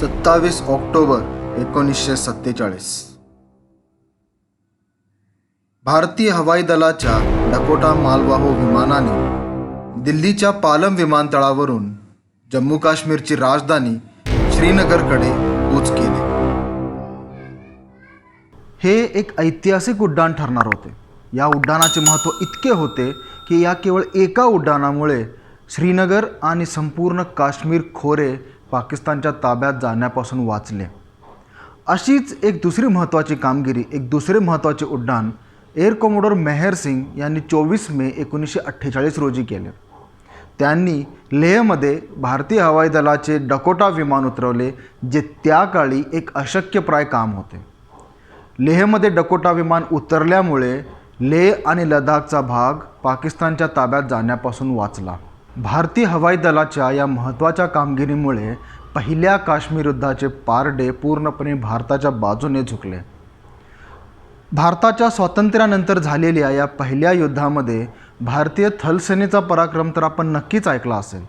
27 October 1947 भारतीय हवाई दलाच्या डकोटा मालवाहू विमानाने दिल्लीच्या पालम विमानतळावरून जम्मू काश्मीरची राजधानी श्रीनगरकडे कूच केले. हे एक ऐतिहासिक उड्डाण ठरणार होते. या उड्डाणाचे महत्त्व इतके होते की या केवळ एका उड्डाणामुळे श्रीनगर आणि संपूर्ण काश्मीर खोरे पाकिस्तानच्या ताब्यात जाण्यापासून वाचले. अशीच एक दुसरी महत्त्वाची कामगिरी, एक दुसरे महत्त्वाचे उड्डाण एअर कोमोडोर मेहर सिंग यांनी 24 मे 1948 रोजी केले. त्यांनी लेहमध्ये भारतीय हवाई दलाचे डकोटा विमान उतरवले, जे त्या काळी एक अशक्यप्राय काम होते. लेहमध्ये डकोटा विमान उतरल्यामुळे लेह आणि लडाखचा भाग पाकिस्तानच्या ताब्यात जाण्यापासून वाचला. भारतीय हवाई दलाच्या या महत्त्वाच्या कामगिरीमुळे पहिल्या काश्मीर युद्धाचे पारडे पूर्णपणे भारताच्या बाजूने झुकले. भारताच्या स्वातंत्र्यानंतर झालेल्या या पहिल्या युद्धामध्ये भारतीय थलसेनेचा पराक्रम तर आपण नक्कीच ऐकला असेल,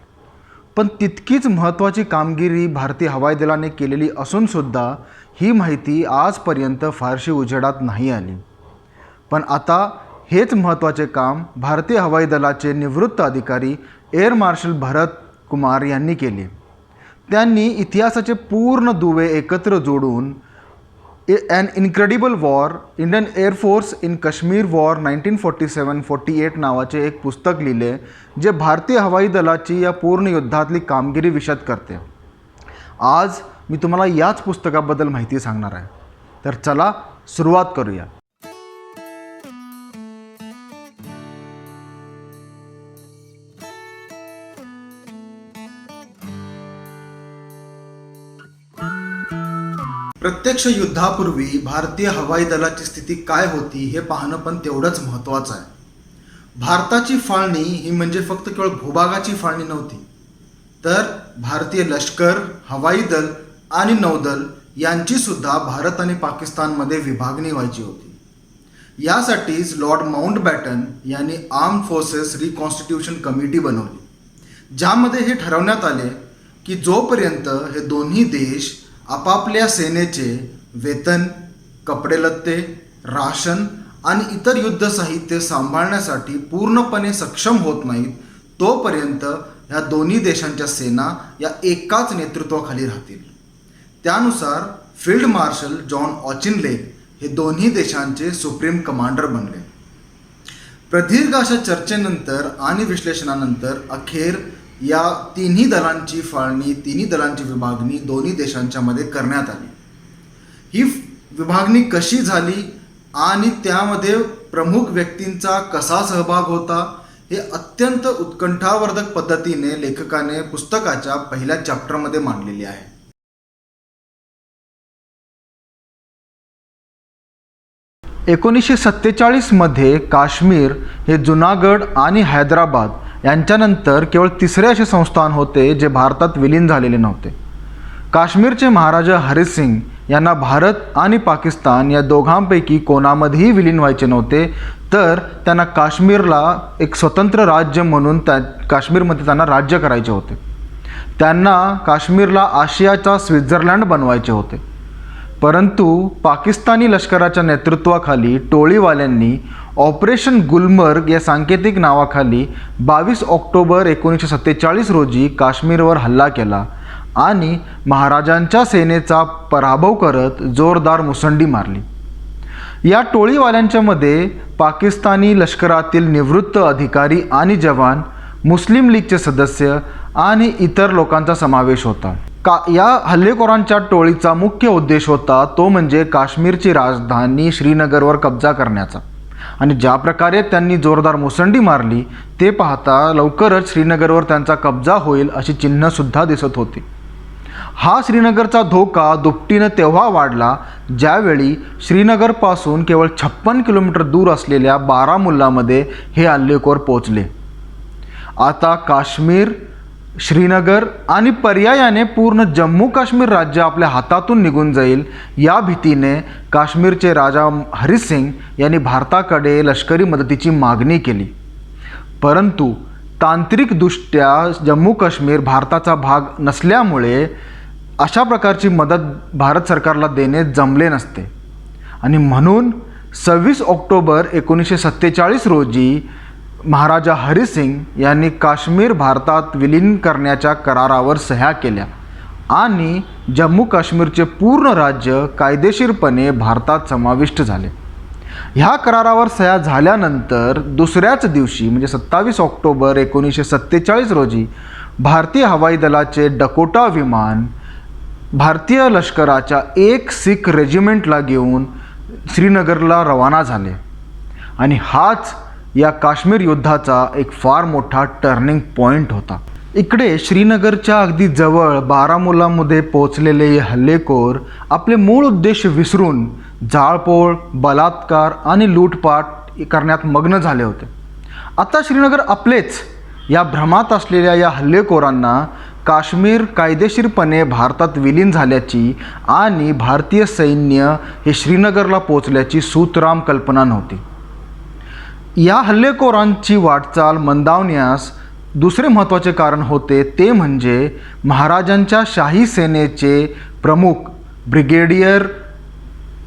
पण तितकीच महत्त्वाची कामगिरी भारतीय हवाई दलाने केलेली असूनसुद्धा ही माहिती आजपर्यंत फारशी उजेडात नाही आली. पण आता हेच महत्त्वाचे काम भारतीय हवाई दलाचे निवृत्त अधिकारी एअर मार्शल भरत कुमार यांनी केले. त्यांनी इतिहासाचे पूर्ण दुवे एकत्र जोडून an incredible war Indian air force in Kashmir war 1947-48 नावाचे एक पुस्तक लिहिले, जे भारतीय हवाई दलाची या पूर्ण युद्धातली कामगिरी विशद करते. आज मी तुम्हाला याच पुस्तकाबद्दल माहिती सांगणार आहे. तर चला सुरुवात करूया. प्रत्यक्ष युद्धापूर्वी भारतीय हवाई दलाची स्थिती काय होती हे पाहणं पण तेवढंच महत्त्वाचं आहे. भारताची फाळणी ही म्हणजे फक्त केवळ भूभागाची फाळणी नव्हती, तर भारतीय लष्कर, हवाई दल आणि नौदल यांची सुद्धा भारत आणि पाकिस्तानमध्ये विभागणी व्हायची होती. यासाठीच लॉर्ड माउंटबॅटन यांनी आर्म्ड फोर्सेस रिकॉन्स्टिट्यूशन कमिटी बनवली, ज्यामध्ये हे ठरवण्यात आले की जोपर्यंत हे दोन्ही देश आपापल्या सेनेचे वेतन, कपडेलत्ते, राशन आणि इतर युद्ध साहित्य सांभाळण्यासाठी पूर्णपणे सक्षम होत नाहीत, तोपर्यंत ह्या दोन्ही देशांच्या सेना या एकाच नेतृत्वाखाली राहतील. त्यानुसार फील्ड मार्शल जॉन ऑचिनलेक हे दोन्ही देशांचे सुप्रीम कमांडर बनले. प्रदीर्घ अशा चर्चेनंतर आणि विश्लेषणानंतर अखेर या तिन्ही दलांची फाळणी, तिन्ही दलांची विभागणी दोन्ही देशांच्या मध्ये करण्यात आली. ही विभागणी कशी झाली आणि त्यामध्ये प्रमुख व्यक्तींचा कसा सहभाग होता हे अत्यंत उत्कंठावर्धक पद्धतीने लेखकाने पुस्तकाच्या पहिल्या चॅप्टरमध्ये मांडलेले आहे. – 1947 मध्ये काश्मीर हे जुनागड आणि हैदराबाद यांच्यानंतर केवळ तिसरे असे संस्थान होते जे भारतात विलीन झालेले नव्हते. काश्मीरचे महाराजा हरी सिंग यांना भारत आणि पाकिस्तान या दोघांपैकी कोणामध्येही विलीन व्हायचे नव्हते, तर त्यांना काश्मीरला एक स्वतंत्र राज्य म्हणून काश्मीरमध्ये त्यांना राज्य करायचे होते. त्यांना काश्मीरला आशियाचा स्वित्झर्लंड बनवायचे होते. परंतु पाकिस्तानी लष्कराच्या नेतृत्वाखाली टोळीवाल्यांनी ऑपरेशन गुलमर्ग या सांकेतिक नावाखाली 22 ऑक्टोबर 1947 रोजी काश्मीरवर हल्ला केला आणि महाराजांच्या सेनेचा पराभव करत जोरदार मुसंडी मारली. या टोळीवाल्यांच्या मध्ये पाकिस्तानी लष्करातील निवृत्त अधिकारी आणि जवान, मुस्लिम लीगचे सदस्य आणि इतर लोकांचा समावेश होता. या हल्लेखोरांच्या टोळीचा मुख्य उद्देश होता तो म्हणजे काश्मीरची राजधानी श्रीनगरवर कब्जा करण्याचा. आणि ज्या प्रकारे त्यांनी जोरदार मुसंडी मारली ते पाहता लवकरच श्रीनगरवर त्यांचा कब्जा होईल अशी चिन्हसुद्धा दिसत होती. हा श्रीनगरचा धोका दुपटीनं तेव्हा वाढला ज्यावेळी श्रीनगरपासून केवळ 56 किलोमीटर दूर असलेल्या बारामुल्लामध्ये हे हल्लेखोर पोचले. आता काश्मीर, श्रीनगर आणि पर्यायाने पूर्ण जम्मू काश्मीर राज्य आपल्या हातातून निघून जाईल या भीतीने काश्मीरचे राजा हरी सिंग यांनी भारताकडे लष्करी मदतीची मागणी केली. परंतु तांत्रिकदृष्ट्या जम्मू काश्मीर भारताचा भाग नसल्यामुळे अशा प्रकारची मदत भारत सरकारला देणे जमले नसते आणि म्हणून 26 ऑक्टोबर 1947 रोजी महाराजा हरिसिंग यांनी काश्मीर भारतात विलीन करण्याच्या करारावर सह्या केल्या आणि जम्मू काश्मीरचे पूर्ण राज्य कायदेशीरपणे भारतात समाविष्ट झाले. ह्या करारावर सह्या झाल्यानंतर दुसऱ्याच दिवशी म्हणजे 27 ऑक्टोबर 1947 रोजी भारतीय हवाई दलाचे डकोटा विमान भारतीय लष्कराच्या एक सिख रेजिमेंटला घेऊन श्रीनगरला रवाना झाले आणि हाच या काश्मीर युद्धाचा एक फार मोठा टर्निंग पॉईंट होता. इकडे श्रीनगरच्या अगदी जवळ बारामुल्लामध्ये पोहोचलेले हे हल्लेखोर आपले मूळ उद्देश विसरून जाळपोळ, बलात्कार आणि लूटपाट करण्यात मग्न झाले होते. आता श्रीनगर आपलेच या भ्रमात असलेल्या या हल्लेखोरांना काश्मीर कायदेशीरपणे भारतात विलीन झाल्याची आणि भारतीय सैन्य हे श्रीनगरला पोचल्याची सूतराम कल्पना नव्हती. या हल्लेखोरांची वाटचाल मंदावण्यास दुसरे महत्त्वाचे कारण होते ते म्हणजे महाराजांच्या शाही सेनेचे प्रमुख ब्रिगेडियर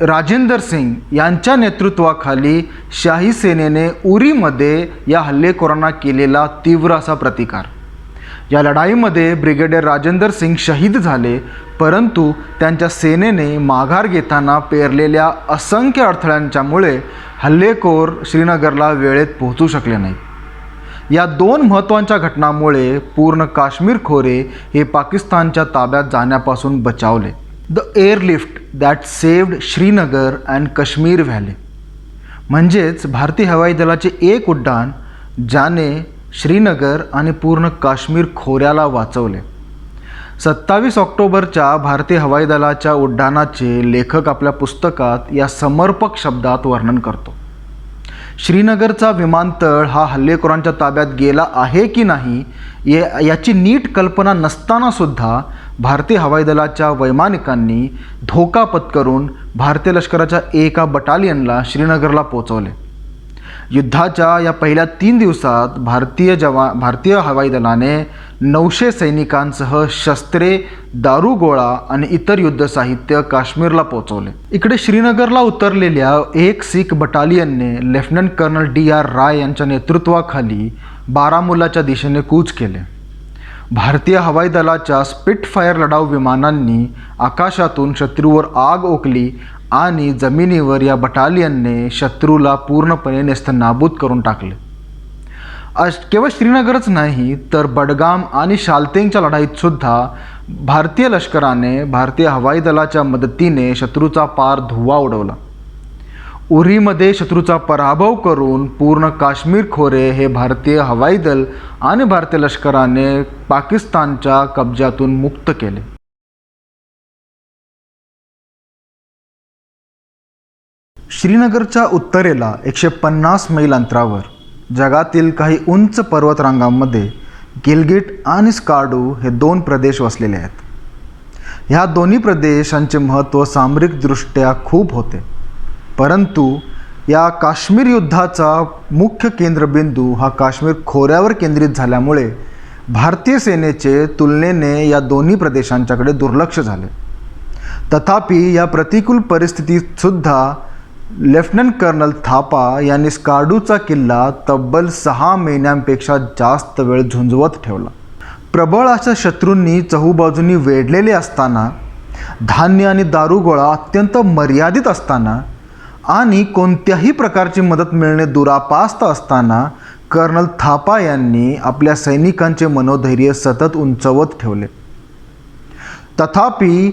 राजेंद्र सिंग यांच्या नेतृत्वाखाली शाही सेनेने उरीमध्ये या हल्लेखोरांना केलेला तीव्र असा प्रतिकार. या लढाईमध्ये ब्रिगेडियर राजेंद्र सिंग शहीद झाले, परंतु त्यांच्या सेनेने माघार घेताना पेरलेल्या असंख्य अडथळ्यांच्यामुळे हल्लेखोर श्रीनगरला वेळेत पोहोचू शकले नाहीत. या दोन महत्त्वाच्या घटनांमुळे पूर्ण काश्मीर खोरे हे पाकिस्तानच्या ताब्यात जाण्यापासून बचावले. The airlift that saved Srinagar and Kashmir valley म्हणजेच भारतीय हवाई दलाचे एक उड्डाण ज्याने श्रीनगर आणि पूर्ण काश्मीर खोऱ्याला वाचवले. 27 ऑक्टोबरच्या भारतीय हवाई दलाच्या उड्डाणाचे लेखक आपल्या पुस्तकात या समर्पक शब्दात वर्णन करतो. श्रीनगरचा विमानतळ हा हल्लेखोरांच्या ताब्यात गेला आहे की नाही याची नीट कल्पना नसतानासुद्धा भारतीय हवाई दलाच्या वैमानिकांनी धोका पत्करून भारतीय लष्कराच्या एका बटालियनला श्रीनगरला पोचवले. युद्धाच्या या पहिल्या 3 दिवसात भारतीय हवाई दलाने 900 सैनिकांसह शस्त्रे, दारुगोळा आणि इतर युद्ध साहित्य काश्मीरला पोहोचवले. इकडे श्रीनगरला उतरलेल्या एक सिख बटालियनने लेफ्टनंट कर्नल DR राय यांच्या नेतृत्वाखाली बारामुल्लाच्या दिशेने कूच केले. भारतीय हवाई दलाच्या स्पिटफायर लढाऊ विमानांनी आकाशातून शत्रूवर आग ओकली आणि जमिनीवर या बटालियनने शत्रूला पूर्णपणे नेस्तनाबूत करून टाकले. केवळ श्रीनगरच नाही तर बडगाम आणि शालतेंगच्या लढाईतसुद्धा भारतीय लष्कराने भारतीय हवाई दलाच्या मदतीने शत्रूचा पार धुव्वा उडवला. उरीमध्ये शत्रूचा पराभव करून पूर्ण काश्मीर खोरे हे भारतीय हवाई दल आणि भारतीय लष्कराने पाकिस्तानच्या कब्जातून मुक्त केले. श्रीनगरच्या उत्तरेला 150 मैल अंतरावर जगातील काही उंच पर्वतरांगांमध्ये गिलगिट आणि स्कार्डू हे 2 प्रदेश वसलेले आहेत. ह्या दोन्ही प्रदेशांचे महत्त्व सामरिकदृष्ट्या खूप होते, परंतु या काश्मीर युद्धाचा मुख्य केंद्रबिंदू हा काश्मीर खोऱ्यावर केंद्रित झाल्यामुळे भारतीय सेनेचे तुलनेने या दोन्ही प्रदेशांच्याकडे दुर्लक्ष झाले. तथापि या प्रतिकूल परिस्थितीतसुद्धा लेफ्टनंट कर्नल थापा यांनी स्कार्डूचा किल्ला तब्बल 6 महिन्यांपेक्षा जास्त वेळ झुंजवत ठेवला. प्रबळ अशा शत्रूंनी चहूबाजूंनी वेढलेले असताना, धान्य आणि दारुगोळा अत्यंत मर्यादित असताना आणि कोणत्याही प्रकारची मदत मिळणे दुरापास्त असताना कर्नल थापा यांनी आपल्या सैनिकांचे मनोधैर्य सतत उंचवत ठेवले. तथापि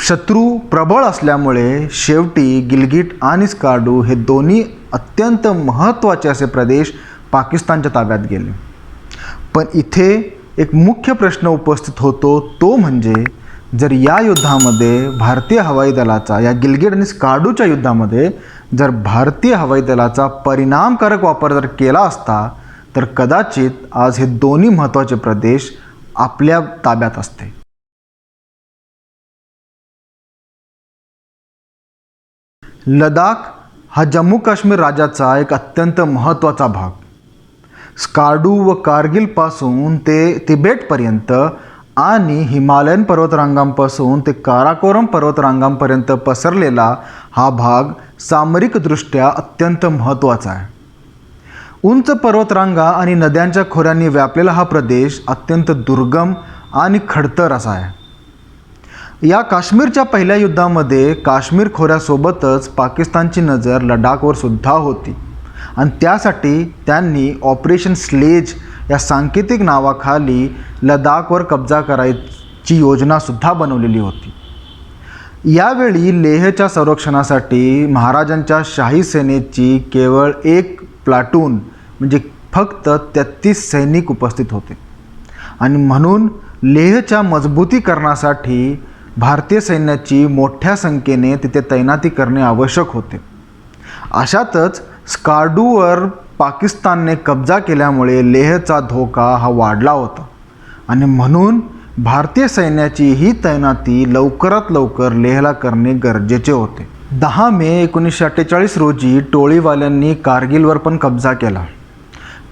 शत्रू प्रबळ असल्यामुळे शेवटी गिलगिट आणि स्कार्डू हे दोन्ही अत्यंत महत्त्वाचे असे प्रदेश पाकिस्तानच्या ताब्यात गेले. पण इथे एक मुख्य प्रश्न उपस्थित होतो, तो म्हणजे जर या युद्धामध्ये भारतीय हवाई दलाचा या गिलगिट आणि स्कार्डूच्या युद्धामध्ये जर भारतीय हवाई दलाचा परिणामकारक वापर जर केला असता तर कदाचित आज हे दोन्ही महत्त्वाचे प्रदेश आपल्या ताब्यात असते. लडाख हा जम्मू काश्मीर राज्याचा एक अत्यंत महत्त्वाचा भाग. स्कार्डू व कारगिलपासून ते तिबेटपर्यंत आणि हिमालयन पर्वतरांगांपासून ते काराकोरम पर्वतरांगांपर्यंत पसरलेला हा भाग सामरिकदृष्ट्या अत्यंत महत्त्वाचा आहे. उंच पर्वतरांगा आणि नद्यांच्या खोऱ्यांनी व्यापलेला हा प्रदेश अत्यंत दुर्गम आणि खडतर असा आहे. या काश्मीरच्या पहिल्या युद्धामध्ये काश्मीर खोऱ्यासोबतच पाकिस्तानची नजर लडाखवर सुद्धा होती आणि त्यासाठी त्यांनी ऑपरेशन स्लेज या सांकेतिक नावाखाली लडाखवर कब्जा करायची योजनासुद्धा बनवलेली होती. यावेळी लेहच्या संरक्षणासाठी महाराजांच्या शाही सेनेची केवळ एक प्लाटून म्हणजे फक्त 33 सैनिक उपस्थित होते आणि म्हणून लेहच्या मजबूतीकरणासाठी भारतीय सैन्याची मोठ्या संख्येने तिथे तैनाती करणे आवश्यक होते. अशातच स्कार्डूवर पाकिस्तानने कब्जा केल्यामुळे लेहचा धोका हा वाढला होता आणि म्हणून भारतीय सैन्याची ही तैनाती लवकरात लवकर लेहला करणे गरजेचे होते. 10 मे 1948 रोजी टोळीवाल्यांनी कारगिलवर पण कब्जा केला.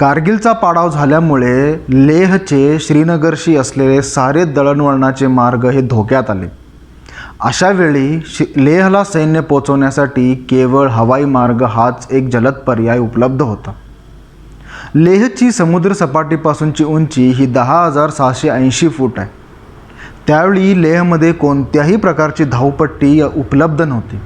कारगिलचा पाडाव झाल्यामुळे लेहचे श्रीनगरशी असलेले सारे दळणवळणाचे मार्ग हे धोक्यात आले. अशावेळी लेहला सैन्य पोचवण्यासाठी केवळ हवाई मार्ग हाच एक जलद पर्याय उपलब्ध होता. लेहची समुद्रसपाटीपासूनची उंची ही 10,680 फूट आहे. त्यावेळी लेहमध्ये कोणत्याही प्रकारची धावपट्टी उपलब्ध नव्हती.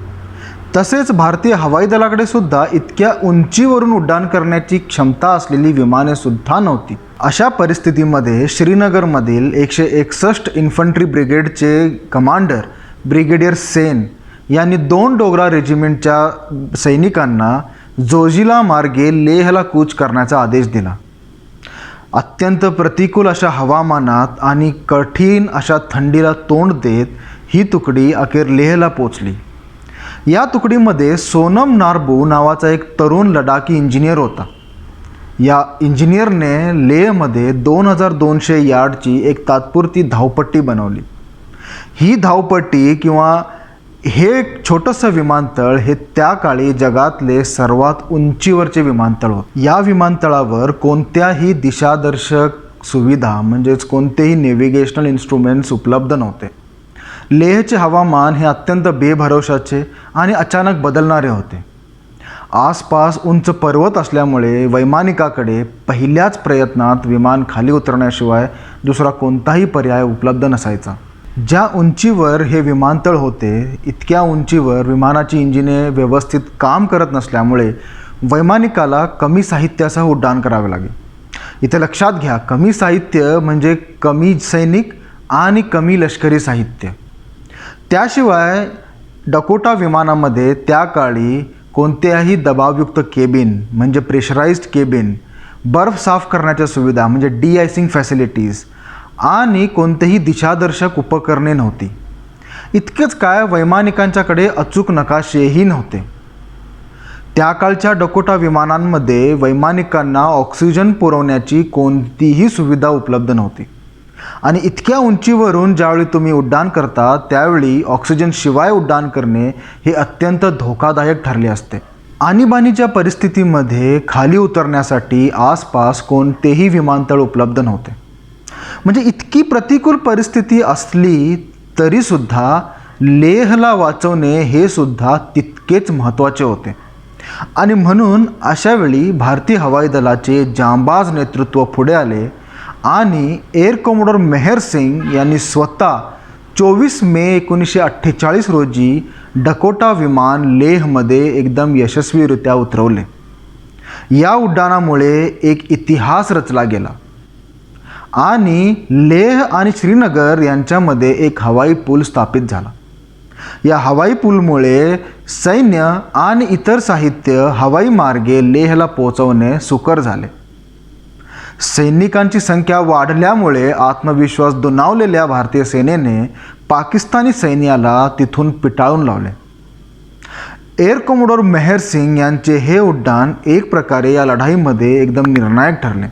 तसेच भारतीय हवाई दलाकडे सुद्धा इतक्या उंचीवरून उड्डाण करण्याची क्षमता असलेली विमाने सुद्धा नव्हती. अशा परिस्थितीमध्ये श्रीनगरमधील 161 इन्फंट्री ब्रिगेडचे कमांडर ब्रिगेडियर सेन यांनी 2 डोगरा रेजिमेंटच्या सैनिकांना जोजिला मार्गे लेहला कूच करण्याचा आदेश दिला. अत्यंत प्रतिकूल अशा हवामानात आणि कठीण अशा थंडीला तोंड देत ही तुकडी अखेर लेहला पोचली. या तुकडीमध्ये सोनम नार्बू नावाचा एक तरुण लडाखी इंजिनियर होता. या इंजिनियरने लेहमध्ये 2200 यार्डची एक तात्पुरती धावपट्टी बनवली. ही धावपट्टी किंवा हे छोटंसं विमानतळ हे त्या काळी जगातले सर्वात उंचीवरचे विमानतळ होते. या विमानतळावर कोणत्याही दिशादर्शक सुविधा म्हणजेच कोणतेही नेव्हिगेशनल इन्स्ट्रुमेंट्स उपलब्ध नव्हते. लेहचे हवामान हे अत्यंत बेभरवशाचे आणि अचानक बदलणारे होते. आसपास उंच पर्वत असल्यामुळे वैमानिकाकडे पहिल्याच प्रयत्नात विमान खाली उतरण्याशिवाय दुसरा कोणताही पर्याय उपलब्ध नसायचा. ज्या उंचीवर हे विमानतळ होते इतक्या उंचीवर विमानाची इंजिने व्यवस्थित काम करत नसल्यामुळे वैमानिकाला कमी साहित्यासह उड्डाण करावे लागे. इथे लक्षात घ्या, कमी साहित्य म्हणजे कमी सैनिक आणि कमी लष्करी साहित्य. त्याशिवाय डकोटा विमानामध्ये त्या काळी कोणत्याही दबावयुक्त केबिन म्हणजे प्रेशराइज्ड केबिन, बर्फ साफ करण्याच्या सुविधा म्हणजे डी-आयसिंग फॅसिलिटीज आणि कोणतेही दिशादर्शक उपकरणे नव्हती. इतकेच काय, वैमानिकांच्याकडे अचूक नकाशेही नव्हते. त्या काळच्या डकोटा विमानांमध्ये वैमानिकांना ऑक्सिजन पुरवण्याची कोणतीही सुविधा उपलब्ध नव्हती आणि इतक्या उंचीवरून ज्यावेळी तुम्ही उड्डाण करता त्यावेळी ऑक्सिजन शिवाय उड्डाण करणे हे अत्यंत धोकादायक ठरले असते. आणीबाणीच्या परिस्थितीमध्ये खाली उतरण्यासाठी आसपास कोणतेही विमानतळ उपलब्ध नव्हते. म्हणजे इतकी प्रतिकूल परिस्थिती असली तरीसुद्धा लेहला वाचवणे हे सुद्धा तितकेच महत्त्वाचे होते आणि म्हणून अशावेळी भारतीय हवाई दलाचे जांबाज नेतृत्व पुढे आले आणि एअर कमोडोर मेहर सिंग यांनी स्वतः 24 मे 1948 रोजी डकोटा विमान लेहमध्ये एकदम यशस्वीरित्या उतरवले. या उड्डाणामुळे एक इतिहास रचला गेला आणि लेह आणि श्रीनगर यांच्यामध्ये एक हवाई पूल स्थापित झाला. या हवाई पूलमुळे सैन्य आणि इतर साहित्य हवाई मार्गे लेहला पोहोचवणे सुकर झाले. सैनिकांची संख्या वाढल्यामुळे आत्मविश्वास दुणावलेल्या भारतीय सेनेने पाकिस्तानी सैन्याला तिथून पिटाळून लावले. एअर कमोडोर मेहर सिंग यांचे हे उड्डाण एक प्रकारे या लढाईमध्ये एकदम निर्णायक ठरले.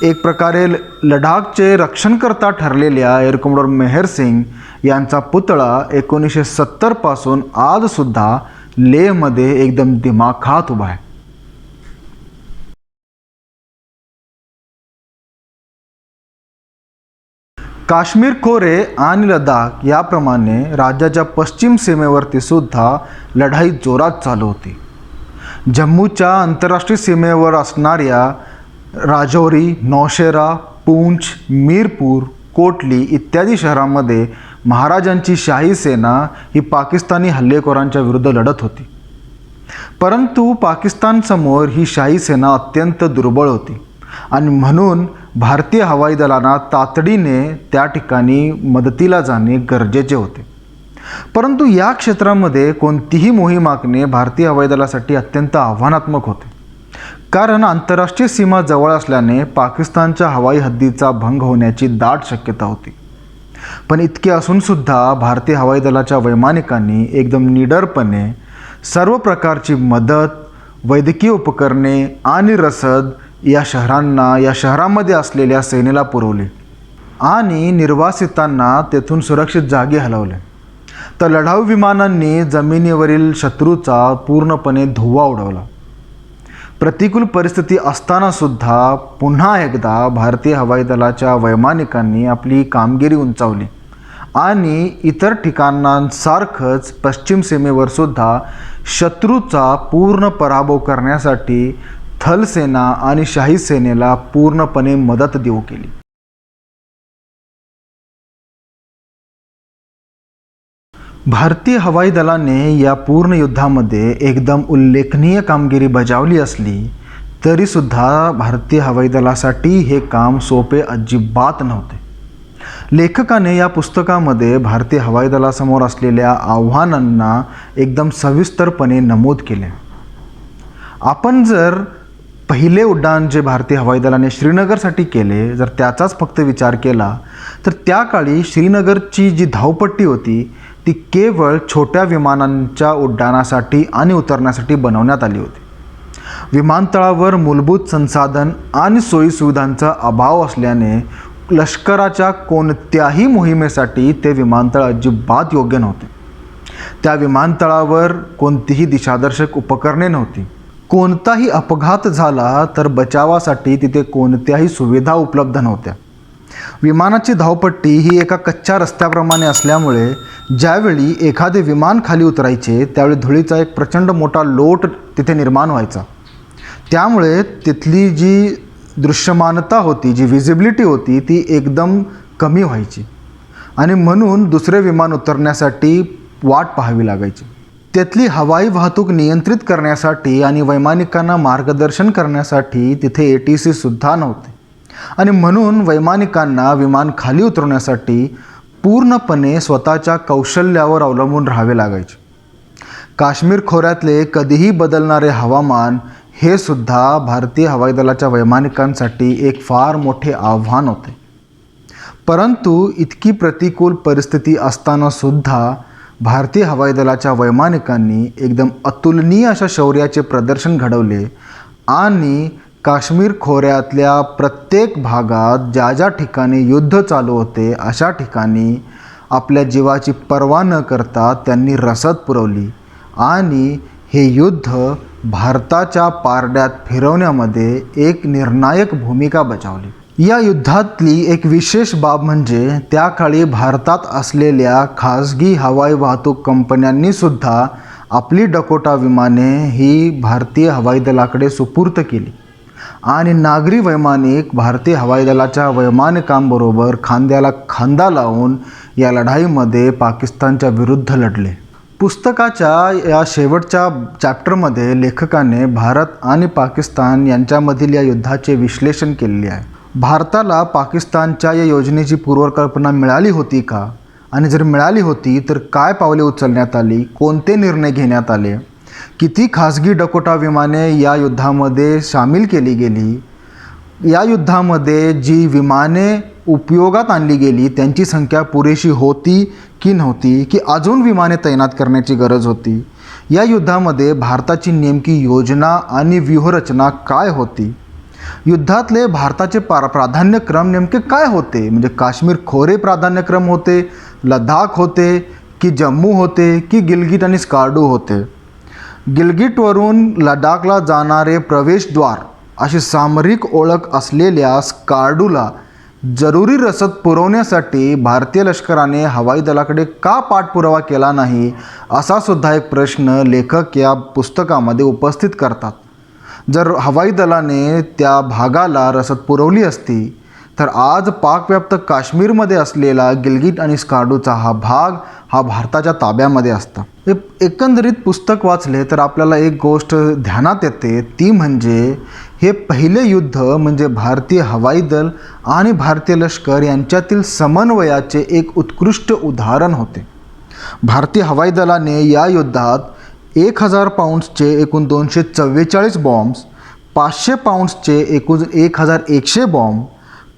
एक प्रकारे लडाखचे रक्षणकर्ता ठरलेल्या एअर कमोडोर मेहर सिंग यांचा पुतळा 1970 पासून आजसुद्धा लेहमध्ये एकदम दिमाखात उभा आहे. काश्मीर खोरे आणि लडाख याप्रमाणे राज्याच्या पश्चिम सीमेवरती सुद्धा लढाई जोरात चालू होती. जम्मूच्या आंतरराष्ट्रीय सीमेवर असणाऱ्या राजौरी, नौशेरा, पूंछ, मीरपूर, कोटली इत्यादी शहरांमध्ये महाराजांची शाही सेना ही पाकिस्तानी हल्लेखोरांच्या विरुद्ध लढत होती. परंतु पाकिस्तानसमोर ही शाही सेना अत्यंत दुर्बळ होती आणि म्हणून भारतीय हवाई दलांना तातडीने त्या ठिकाणी मदतीला जाणे गरजेचे होते. परंतु या क्षेत्रामध्ये कोणतीही मोहीम आखणे भारतीय हवाई दलासाठी अत्यंत आव्हानात्मक होते, कारण आंतरराष्ट्रीय सीमा जवळ असल्याने पाकिस्तानच्या हवाई हद्दीचा भंग होण्याची दाट शक्यता होती. पण इतके असूनसुद्धा भारतीय हवाई दलाच्या वैमानिकांनी एकदम निडरपणे सर्व प्रकारची मदत, वैद्यकीय उपकरणे आणि रसद या शहरांमध्ये असलेल्या सेनेला पुरवली आणि निर्वासितांना तेथून सुरक्षित जागी हलवले. तर लढाऊ विमानांनी जमिनीवरील शत्रूचा पूर्णपणे धुव्वा उडवला. प्रतिकूल परिस्थिती असतानासुद्धा पुन्हा एकदा भारतीय हवाई दलाच्या वैमानिकांनी आपली कामगिरी उंचावली आणि इतर ठिकाणांसारखंच पश्चिम सीमेवर सुद्धा शत्रूचा पूर्ण पराभव करण्यासाठी थलसेना आणि शाही सेनेला पूर्णपणे मदत देऊ केली. भारतीय हवाई दलाने या पूर्ण युद्धामध्ये एकदम उल्लेखनीय कामगिरी बजावली असली तरीसुद्धा भारतीय हवाई दलासाठी हे काम सोपे अजिबात नव्हते. लेखकाने या पुस्तकामध्ये भारतीय हवाई दलासमोर असलेल्या आव्हानांना एकदम सविस्तरपणे नमूद केले. आपण जर पहिले उड्डाण जे भारतीय हवाई दलाने श्रीनगरसाठी केले जर त्याचाच फक्त विचार केला तर त्या काळी श्रीनगरची जी धावपट्टी होती ती केवळ छोट्या विमानांच्या उड्डाणासाठी आणि उतरण्यासाठी बनवण्यात आली होती. विमानतळावर मूलभूत संसाधन आणि सोयीसुविधांचा अभाव असल्याने लष्कराच्या कोणत्याही मोहिमेसाठी ते विमानतळ अजिबात योग्य नव्हते. त्या विमानतळावर कोणतीही दिशादर्शक उपकरणे नव्हती. कोणताही अपघात झाला तर बचावासाठी तिथे कोणत्याही सुविधा उपलब्ध नव्हत्या. विमानाची धावपट्टी ही एका कच्च्या रस्त्याप्रमाणे असल्यामुळे ज्यावेळी एखादे विमान खाली उतरायचे त्यावेळी धुळीचा एक प्रचंड मोठा लोट तिथे निर्माण व्हायचा. त्यामुळे तिथली जी दृश्यमानता होती, जी विजिबिलिटी होती ती एकदम कमी व्हायची आणि म्हणून दुसरे विमान उतरण्यासाठी वाट पाहावी लागायची. त्यातली हवाई वाहतूक नियंत्रित करण्यासाठी आणि वैमानिकांना मार्गदर्शन करण्यासाठी तिथे ATC सुद्धा नव्हते आणि म्हणून वैमानिकांना विमान खाली उतरवण्यासाठी पूर्णपणे स्वतःच्या कौशल्यावर अवलंबून राहावे लागायचे. काश्मीर खोऱ्यातले कधीही बदलणारे हवामान हे सुद्धा भारतीय हवाई दलाच्या वैमानिकांसाठी एक फार मोठे आव्हान होते. परंतु इतकी प्रतिकूल परिस्थिती असतानासुद्धा भारतीय हवाई दलाच्या वैमानिकांनी एकदम अतुलनीय अशा शौर्याचे प्रदर्शन घडवले आणि काश्मीर खोऱ्यातल्या प्रत्येक भागात ज्या ज्या ठिकाणी युद्ध चालू होते अशा ठिकाणी आपल्या जीवाची पर्वा न करता त्यांनी रसद पुरवली आणि हे युद्ध भारताच्या पारड्यात फिरवण्यामध्ये एक निर्णायक भूमिका बजावली. या युद्धातली एक विशेष बाब म्हणजे त्या काळी भारतात असलेल्या खाजगी हवाई वाहतूक कंपन्यांनी सुद्धा आपली डकोटा विमाने ही भारतीय हवाई दलाकडे सुपूर्त केली आणि नागरी वैमानिक भारतीय हवाई दलाच्या वैमानिकांबरोबर खांद्याला खांदा लावून या लढाईमध्ये पाकिस्तानच्या विरुद्ध लढले. पुस्तकाच्या या शेवटच्या चॅप्टरमध्ये लेखकाने भारत आणि पाकिस्तान यांच्यामधील या युद्धाचे विश्लेषण केलेले आहे. भारताला पाकिस्तानच्या या योजनेची पूर्वकल्पना मिळाली होती का आणि जर मिळाली होती तर काय पावले उचलण्यात आली, कोणते निर्णय घेण्यात आले, किती खाजगी डकोटा विमाने या युद्धामध्ये सामील केली गेली, या युद्धामध्ये जी विमाने उपयोगात आणली गेली त्यांची संख्या पुरेशी होती की नव्हती, की अजून विमाने तैनात करण्याची गरज होती, या युद्धामध्ये भारताची नेमकी योजना आणि व्यूहरचना काय होती, युद्धातले भारताचे प्राधान्यक्रम नेमके काय होते, म्हणजे काश्मीर खोरे प्राधान्यक्रम होते, लडाख होते की जम्मू होते की गिलगिट आणि स्कार्डू होते. गिलगिटवरून लडाखला जाणारे प्रवेशद्वार अशी सामरिक ओळख असलेल्या स्कार्डूला जरुरी रसद पुरवण्यासाठी भारतीय लष्कराने हवाई दलाकडे का पाठपुरावा केला नाही, असा सुद्धा एक प्रश्न लेखक या पुस्तकामध्ये उपस्थित करतात. जर हवाई दलाने त्या भागाला रसद पुरवली असती तर आज पाकव्याप्त काश्मीरमध्ये असलेला गिलगिट आणि स्कार्डूचा हा भाग हा भारताच्या ताब्यामध्ये असता. एकंदरीत पुस्तक वाचले तर आपल्याला एक गोष्ट ध्यानात येते, ती म्हणजे हे पहिले युद्ध म्हणजे भारतीय हवाई दल आणि भारतीय लष्कर यांच्यातील समन्वयाचे एक उत्कृष्ट उदाहरण होते. भारतीय हवाई दलाने या युद्धात 1000 पाऊंड्सचे एकूण 244 बॉम्ब्स, 500 पाऊंड्सचे एकूण 1100 बॉम्ब,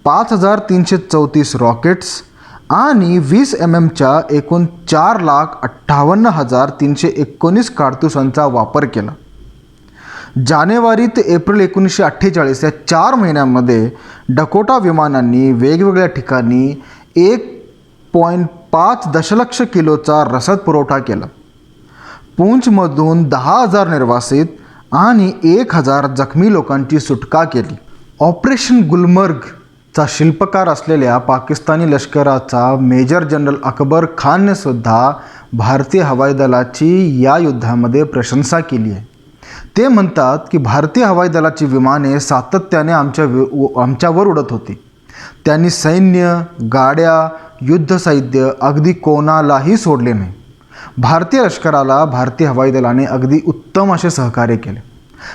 5334 रॉकेट्स आणि 20 MMच्या एकूण 4,58,319 कारतुसांचा वापर केला. जानेवारी ते एप्रिल 1948 या 4 महिन्यांमध्ये डकोटा विमानांनी वेगवेगळ्या ठिकाणी 1.5 दशलक्ष किलोचा रसद पुरवठा केला. पूंछमधून 10,000 निर्वासित आणि 1,000 जखमी लोकांची सुटका केली. ऑपरेशन गुलमर्गचा शिल्पकार असलेल्या पाकिस्तानी लष्कराचा मेजर जनरल अकबर खानने सुद्धा भारतीय हवाई दलाची या युद्धामध्ये प्रशंसा केली आहे. ते म्हणतात की भारतीय हवाई दलाची विमाने सातत्याने आमच्यावर उडत होती. त्यांनी सैन्य, गाड्या, युद्धसाहित्य अगदी कोणालाही सोडले नाही. भारतीय लष्कराला भारतीय हवाई दलाने अगदी उत्तम असे सहकार्य केले.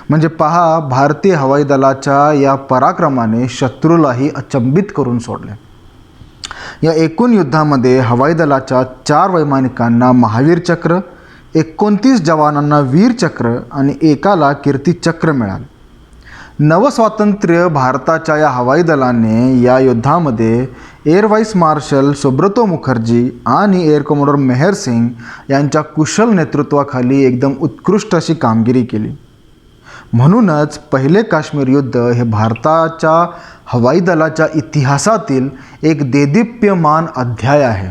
म्हणजे पहा, भारतीय हवाई दलाच्या या पराक्रमाने शत्रूलाही अचंबित करून सोडले. या एकूण युद्धामध्ये हवाई दलाच्या 4 वैमानिकांना महावीर चक्र, 29 जवानांना वीर चक्र आणि एकाला कीर्ती चक्र मिळाले. नवस्वातंत्र्य भारताच्या या हवाई दलाने या युद्धामध्ये air vice marshal Subroto Mukherjee आणि एअर कमोडोर मेहर सिंग यांच्या कुशल नेतृत्वाखाली एकदम उत्कृष्ट अशी कामगिरी केली. म्हणूनच पहिले काश्मीर युद्ध हे भारताच्या हवाई दलाच्या इतिहासातील एक देदीप्यमान अध्याय आहे.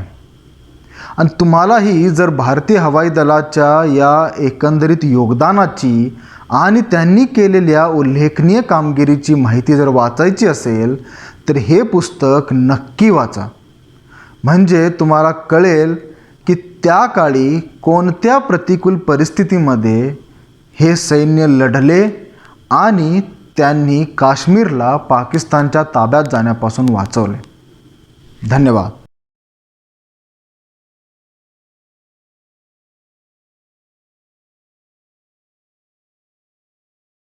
आणि तुम्हालाही जर भारतीय हवाई दलाच्या या एकंदरीत योगदानाची आणि त्यांनी केलेल्या उल्लेखनीय कामगिरीची माहिती जर वाचायची असेल तर हे पुस्तक नक्की वाचा. म्हणजे तुम्हाला कळेल की त्या काळी कोणत्या प्रतिकूल परिस्थितीमध्ये हे सैन्य लढले आणि त्यांनी काश्मीरला पाकिस्तानच्या ताब्यात जाण्यापासून वाचवले. धन्यवाद.